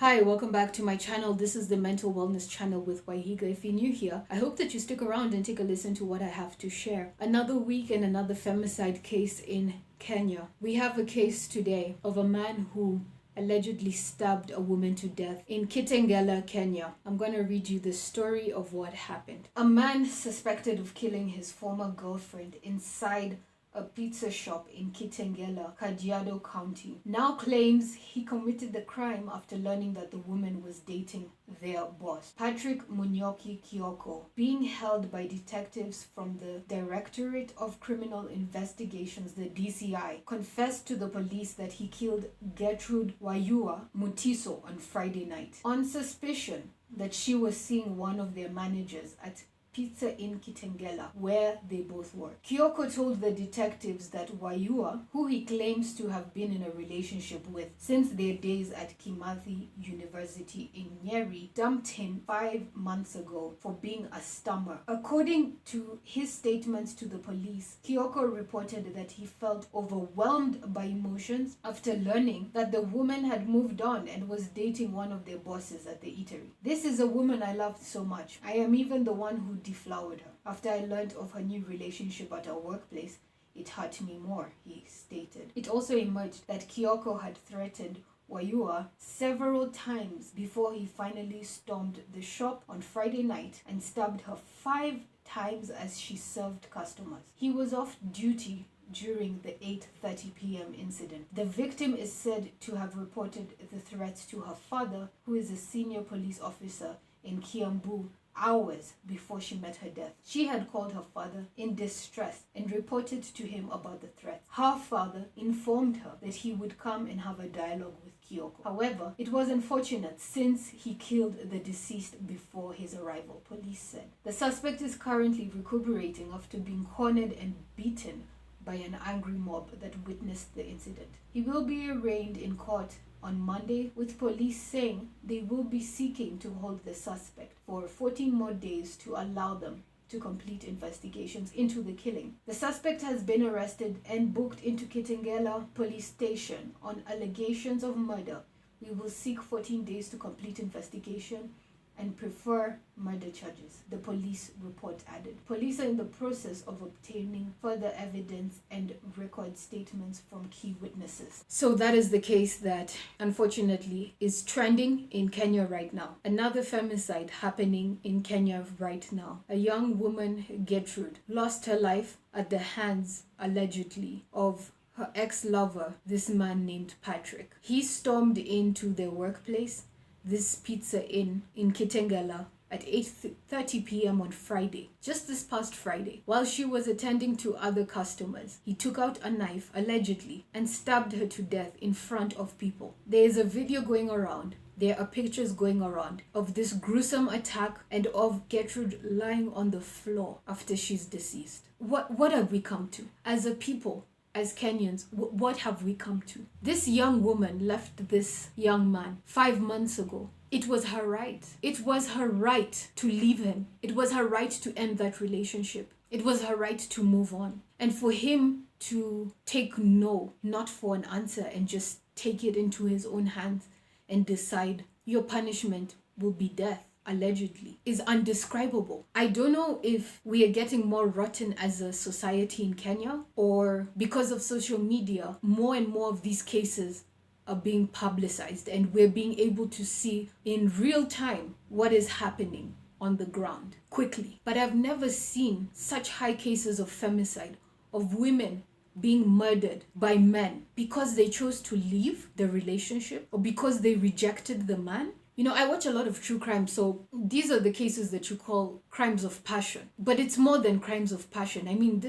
Hi, welcome back to my channel. This is the Mental Wellness channel with Waihiga. If you're new here, I hope that you stick around and take a listen to what I have to share. Another week and another femicide case in Kenya. We have a case today of a man who allegedly stabbed a woman to death in Kitengela, Kenya. I'm going to read you the story of what happened. A man suspected of killing his former girlfriend inside a pizza shop in Kitengela, Kajiado County, now claims he committed the crime after learning that the woman was dating their boss. Patrick Munyoki Kioko, being held by detectives from the Directorate of Criminal Investigations, the DCI, confessed to the police that he killed Gertrude Waihiga Mutero on Friday night on suspicion that she was seeing one of their managers at Pizza in Kitengela, where they both work. Kioko told the detectives that Waihiga, who he claims to have been in a relationship with since their days at Kimathi University in Nyeri, dumped him 5 months ago for being a stammer. According to his statements to the police, Kioko reported that he felt overwhelmed by emotions after learning that the woman had moved on and was dating one of their bosses at the eatery. "This is a woman I loved so much. I am even the one who deflowered her. After I learned of her new relationship at our workplace, it hurt me more," he stated. It also emerged that Kioko had threatened Waihiga several times before he finally stormed the shop on Friday night and stabbed her 5 times as she served customers. He was off duty during the 8:30 p.m. incident. The victim is said to have reported the threats to her father, who is a senior police officer in Kiambu, hours before she met her death. She had called her father in distress and reported to him about the threats. Her father informed her that he would come and have a dialogue with Kioko. However, it was unfortunate since he killed the deceased before his arrival, police said. The suspect is currently recuperating after being cornered and beaten by an angry mob that witnessed the incident. He will be arraigned in court on Monday, with police saying they will be seeking to hold the suspect for 14 more days to allow them to complete investigations into the killing. The suspect has been arrested and booked into Kitengela police station on allegations of murder. We will seek 14 days to complete investigation and prefer murder charges, the police report added. Police are in the process of obtaining further evidence and record statements from key witnesses. So that is the case that unfortunately is trending in Kenya right now. Another femicide happening in Kenya right now. A young woman, Gertrude, lost her life at the hands, allegedly, of her ex-lover, this man named Patrick. He stormed into their workplace, this Pizza Inn in Kitengela, at 8:30 p.m. on Friday, just this past Friday. While she was attending to other customers, he took out a knife, allegedly, and stabbed her to death in front of people. There is a video going around. There are pictures going around of this gruesome attack and of Gertrude lying on the floor after she's deceased. What have we come to? As a people, as Kenyans, what have we come to? This young woman left this young man 5 months ago. It was her right. It was her right to leave him. It was her right to end that relationship. It was her right to move on. And for him to take no, not for an answer, and just take it into his own hands and decide your punishment will be death, allegedly, is undescribable. I don't know if we are getting more rotten as a society in Kenya, or because of social media, more and more of these cases are being publicized and we're being able to see in real time what is happening on the ground quickly. But I've never seen such high cases of femicide, of women being murdered by men because they chose to leave the relationship or because they rejected the man. You know, I watch a lot of true crime, so these are the cases that you call crimes of passion. But it's more than crimes of passion. I mean,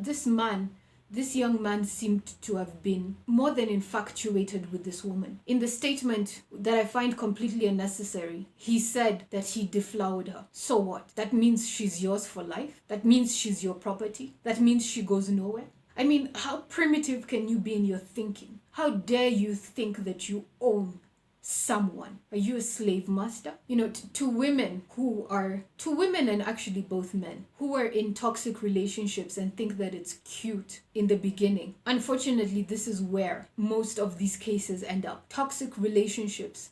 this young man seemed to have been more than infatuated with this woman. In the statement that I find completely unnecessary, he said that he deflowered her. So what? That means she's yours for life? That means she's your property? That means she goes nowhere? I mean, how primitive can you be in your thinking? How dare you think that you own someone? Are you a slave master? You know, to women and actually both men who are in toxic relationships and think that it's cute in the beginning. Unfortunately, this is where most of these cases end up. Toxic relationships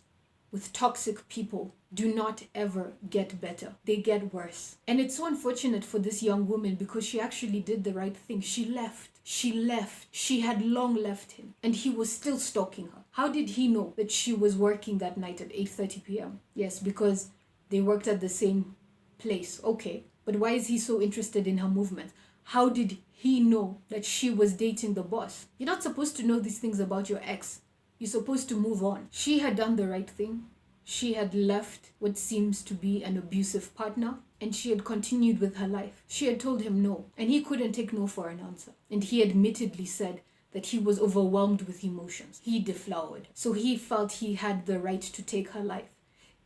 with toxic people do not ever get better. They get worse. And it's so unfortunate for this young woman because she actually did the right thing. She left. She left. She had long left him and he was still stalking her. How did he know that she was working that night at 8:30 p.m.? Yes, because they worked at the same place. Okay, but why is he so interested in her movement? How did he know that she was dating the boss? You're not supposed to know these things about your ex. You're supposed to move on. She had done the right thing. She had left what seems to be an abusive partner and she had continued with her life. She had told him no and he couldn't take no for an answer. And he admittedly said that he was overwhelmed with emotions. He deflowered. So he felt he had the right to take her life.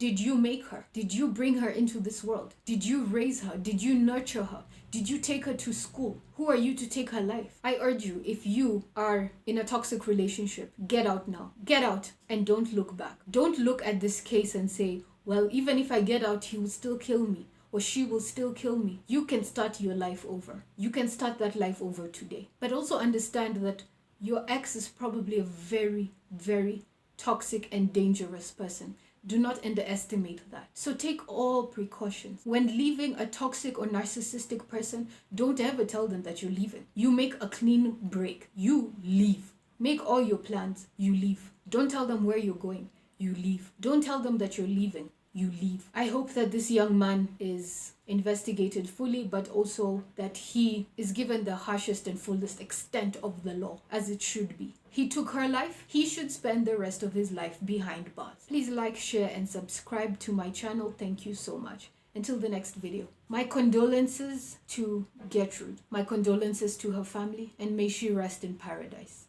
Did you make her? Did you bring her into this world? Did you raise her? Did you nurture her? Did you take her to school? Who are you to take her life? I urge you, if you are in a toxic relationship, get out now. Get out and don't look back. Don't look at this case and say, well, even if I get out, he will still kill me or she will still kill me. You can start your life over. You can start that life over today. But also understand that your ex is probably a very, very toxic and dangerous person. Do not underestimate that. So take all precautions. When leaving a toxic or narcissistic person, don't ever tell them that you're leaving. You make a clean break. You leave. Make all your plans. You leave. Don't tell them where you're going. You leave. Don't tell them that you're leaving. You leave. I hope that this young man is investigated fully, but also that he is given the harshest and fullest extent of the law, as it should be. He took her life. He should spend the rest of his life behind bars. Please like, share, and subscribe to my channel. Thank you so much. Until the next video. My condolences to Gertrude. My condolences to her family, and may she rest in paradise.